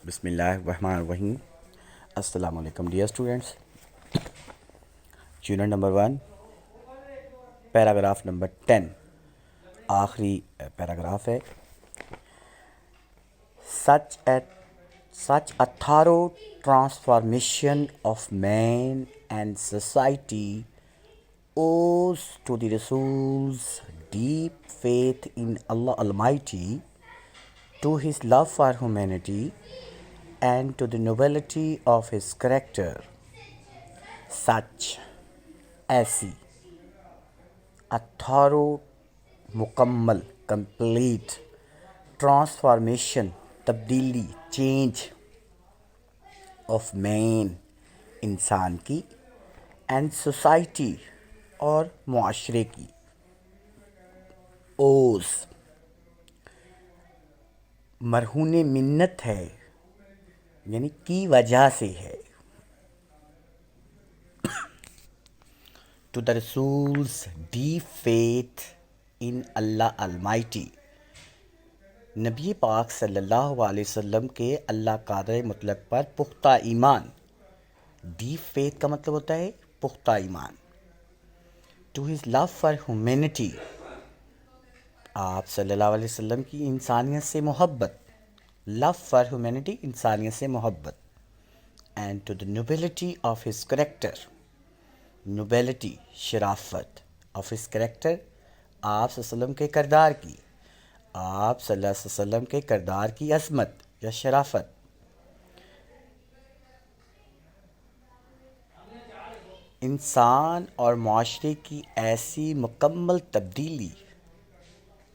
بسم اللہ الرحمن الرحیم. السلام علیکم dear students. Unit number 1 paragraph number 10 آخری پیراگراف ہے. such a thorough transformation of man and society owes to the Rasul's deep faith in Allah Almighty, to his love for humanity, and to the nobility of his character. Such ایسی a thorough مکمل complete transformation تبدیلی change of man انسان کی and society اور معاشرے کی Os مرہون منت ہے یعنی کی وجہ سے ہے. to the Rasul's deep faith in Allah Almighty, نبی پاک صلی اللہ علیہ وسلم کے اللہ قادر مطلق پر پختہ ایمان. ڈیپ فیتھ کا مطلب ہوتا ہے پختہ ایمان. to his love for humanity, آپ صلی اللہ علیہ وسلم کی انسانیت سے محبت. love for humanity انسانیت سے محبت. and to the nobility of his character, nobility شرافت آف ہز کریکٹر آپ صلی اللہ علیہ وسلم کے کردار کی. آپ صلی اللہ علیہ وسلم کے کردار کی عظمت یا شرافت. انسان اور معاشرے کی ایسی مکمل تبدیلی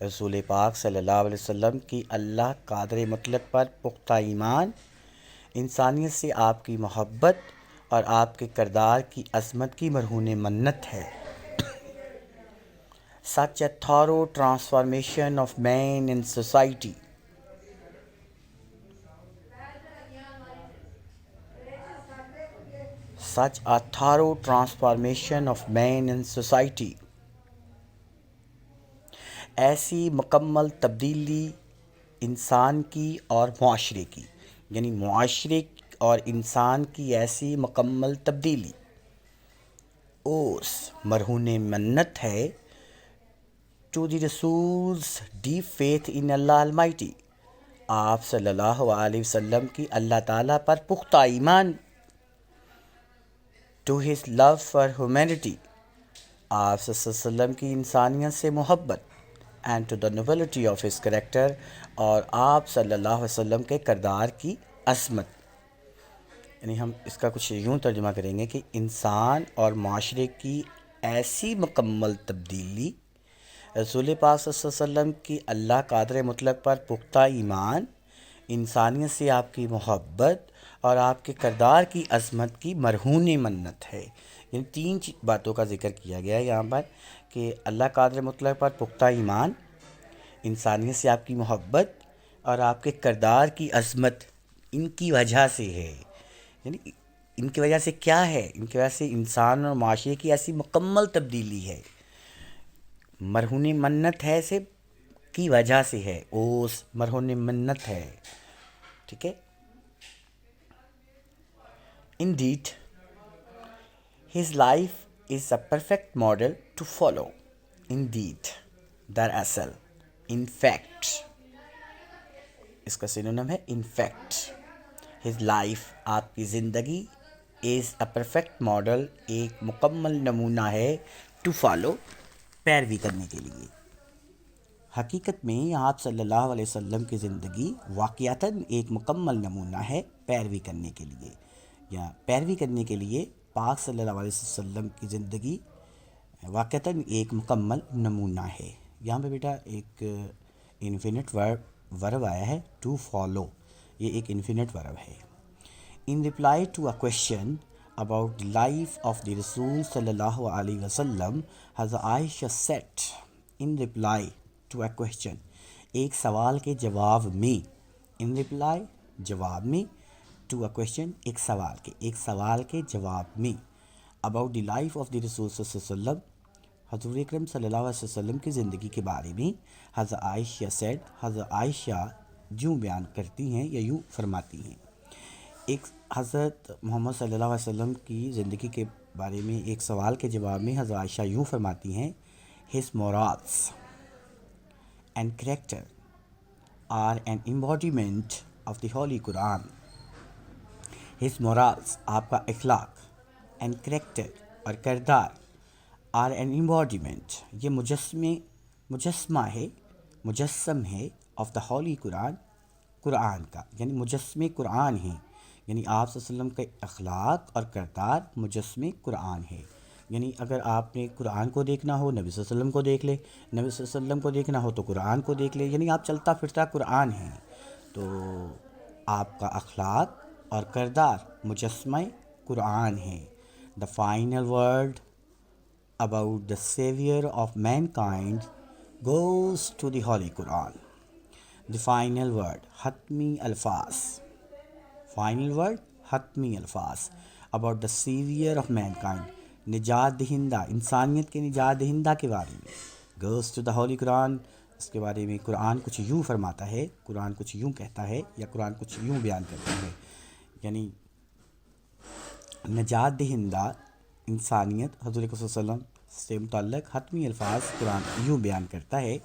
رسول پاک صلی اللہ علیہ وسلم کی اللہ قادر مطلق پر پختہ ایمان, انسانیت سے آپ کی محبت اور آپ کے کردار کی عظمت کی مرہون منت ہے. such a thorough transformation of man in society, such a thorough transformation of man in society, ایسی مکمل تبدیلی انسان کی اور معاشرے کی, یعنی معاشرے اور انسان کی ایسی مکمل تبدیلی اوس مرہون منت ہے. to the Rasul's deep faith in Allah Almighty, آپ صلی اللہ علیہ وسلم کی اللہ تعالیٰ پر پختہ ایمان. to his love for humanity, آپ صلی اللہ علیہ وسلم کی انسانیت سے محبت. and to the nobility of his character, اور آپ صلی اللہ علیہ وسلم کے کردار کی عظمت. یعنی ہم اس کا کچھ یوں ترجمہ کریں گے کہ انسان اور معاشرے کی ایسی مکمل تبدیلی, رسول پاک صلی اللہ علیہ وسلم کی اللہ قادر مطلق پر پختہ ایمان, انسانیت سے آپ کی محبت اور آپ کے کردار کی عظمت کی مرہون منت ہے. یعنی تین باتوں کا ذکر کیا گیا ہے یہاں پر کہ اللہ قادر مطلق پر پختہ ایمان, انسانیت سے آپ کی محبت اور آپ کے کردار کی عظمت ان کی وجہ سے ہے. یعنی ان کی وجہ سے کیا ہے؟ ان کی وجہ سے انسان اور معاشرے کی ایسی مکمل تبدیلی ہے, مرہون منت ہے سے کی وجہ سے ہے, اوس مرہون منت ہے. ٹھیک ہے. Indeed, his life is a perfect model to follow. Indeed, دراصل, in fact, اس کا سینونیم ہے in fact. his life, آپ کی زندگی, is a perfect model, ایک مکمل نمونہ ہے, to follow, پیروی کرنے کے لیے. حقیقت میں آپ صلی اللہ علیہ وسلم کی زندگی واقعتاً ایک مکمل نمونہ ہے پیروی کرنے کے لیے, یا پیروی کرنے کے لیے پاک صلی اللہ علیہ وسلم کی زندگی واقعتاً ایک مکمل نمونہ ہے. یہاں پہ بیٹا ایک انفینٹ ورب آیا ہے ٹو فالو, یہ ایک انفینٹ ورب ہے. In reply to a question about the life of the رسول صلی اللہ علیہ وسلم, حضرت Aisha said, in reply to a question, ایک سوال کے جواب میں, ان رپلائی جواب میں, ٹو اے کویشچن ایک سوال کے جواب میں, about the life of the رسول صلی اللہ علیہ وسلم, حضور اکرم صلی اللہ علیہ وسلم کی زندگی کے بارے میں. حضرت عائشہ سیڈ, حضرت عائشہ یوں بیان کرتی ہیں یا یوں فرماتی ہیں. ایک حضرت محمد صلی اللہ علیہ وسلم کی زندگی کے بارے میں ایک سوال کے جواب میں حضرت عائشہ یوں فرماتی ہیں: His morals and character are an embodiment of the Holy Quran. His morals آپ کا اخلاق and character اور کردار are an embodiment یہ مجسمہ ہے مجسم ہے of the Holy Quran قرآن کا، یعنی مجسمے قرآن ہیں. یعنی آپ صلی اللہ علیہ وسلم کا اخلاق اور کردار مجسمے قرآن ہے. یعنی اگر آپ نے قرآن کو دیکھنا ہو نبی صلی اللہ علیہ وسلم کو دیکھ لے، نبی صلی اللہ علیہ وسلم کو دیکھنا ہو تو قرآن کو دیکھ لے. یعنی آپ چلتا پھرتا قرآن ہیں. تو آپ کا اخلاق اور کردار مجسمہ قرآن ہے. The final word about the savior of mankind goes to the Holy Quran. The final word حتمی الفاظ final word حتمی الفاظ about the savior of mankind نجات دہندہ انسانیت کے نجات دہندہ کے بارے میں goes to the Holy Quran. اس کے بارے میں قرآن کچھ یوں فرماتا ہے، قرآن کچھ یوں کہتا ہے یا قرآن کچھ یوں بیان کرتا ہے. یعنی نجات دہندہ انسانیت حضور صلی اللہ علیہ وسلم سے متعلق حتمی الفاظ قرآن یوں بیان کرتا ہے: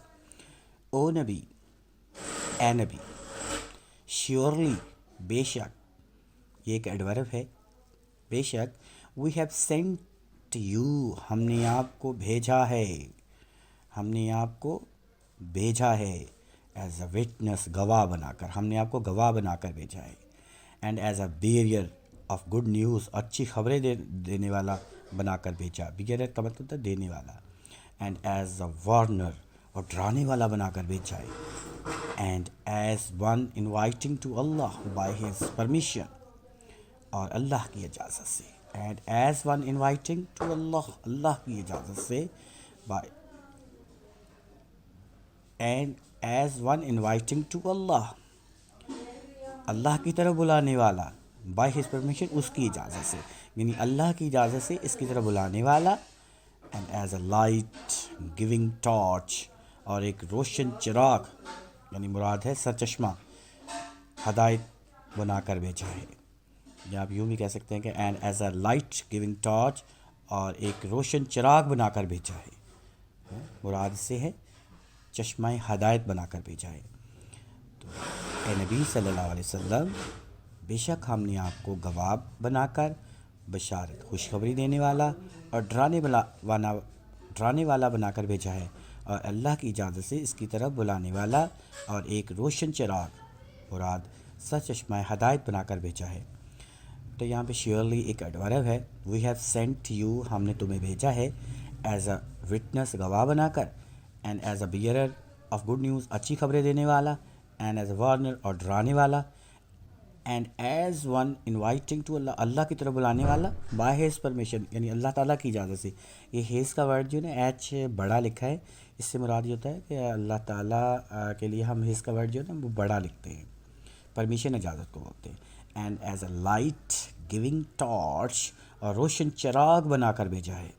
او نبی، اے نبی، شیورلی بے شک، یہ ایک ایڈورب ہے، بے شک، وی ہیو سینٹ یو ہم نے آپ کو بھیجا ہے، ہم نے آپ کو بھیجا ہے، ایز اے وٹنس گواہ بنا کر، ہم نے آپ کو گواہ بنا کر بھیجا ہے، and as a barrier of good news اچھی خبریں دینے والا بنا کر بھیجا. بیریئر کا مطلب تھا دینے والا. اینڈ ایز اے وارنر اور ڈرانے والا بنا کر بھیجا ہے. And as one inviting to Allah by his permission اور اللہ کی اجازت سے. And as one inviting to Allah اللہ کی اجازت سے by and as one inviting to Allah اللہ کی طرف بلانے والا بائی ہز پرمیشن اس کی اجازت سے، یعنی اللہ کی اجازت سے اس کی طرف بلانے والا. And as a light giving torch اور ایک روشن چراغ، یعنی مراد ہے سرچشمہ ہدایت بنا کر بھیجا ہے. یا آپ یوں بھی کہہ سکتے ہیں کہ and as a light giving torch اور ایک روشن چراغ بنا کر بھیجا ہے، مراد سے ہے چشمہ ہدایت بنا کر بھیجا ہے. تو اے نبی صلی اللہ علیہ وسلم، بے شک ہم نے آپ کو گواہ بنا کر بشارت خوشخبری دینے والا اور ڈرانے والا بنا کر بھیجا ہے، اور اللہ کی اجازت سے اس کی طرف بلانے والا اور ایک روشن چراغ مراد سرچشمہ ہدایت بنا کر بھیجا ہے. تو یہاں پہ شیورلی ایک ایڈورب ہے، وی ہیو سینٹ یو ہم نے تمہیں بھیجا ہے، ایز اے وٹنس گواہ بنا کر، and as a bearer of good news اچھی خبریں دینے والا، اینڈ ایز اے وارنر اور ڈرانے والا، and as one inviting to Allah اللہ کی طرف بلانے والا، بائی ہیز پرمیشن یعنی اللہ تعالیٰ کی اجازت سے. یہ ہیز کا ورڈ جو ہے نا ایچ بڑا لکھا ہے، اس سے مراد یہ ہوتا ہے کہ اللہ تعالیٰ کے لیے ہم ہیز کا ورڈ جو ہے نا وہ بڑا لکھتے ہیں، پرمیشن اجازت کو بولتے ہیں. And as a light giving torch اور روشن چراغ بنا کر بھیجا ہے.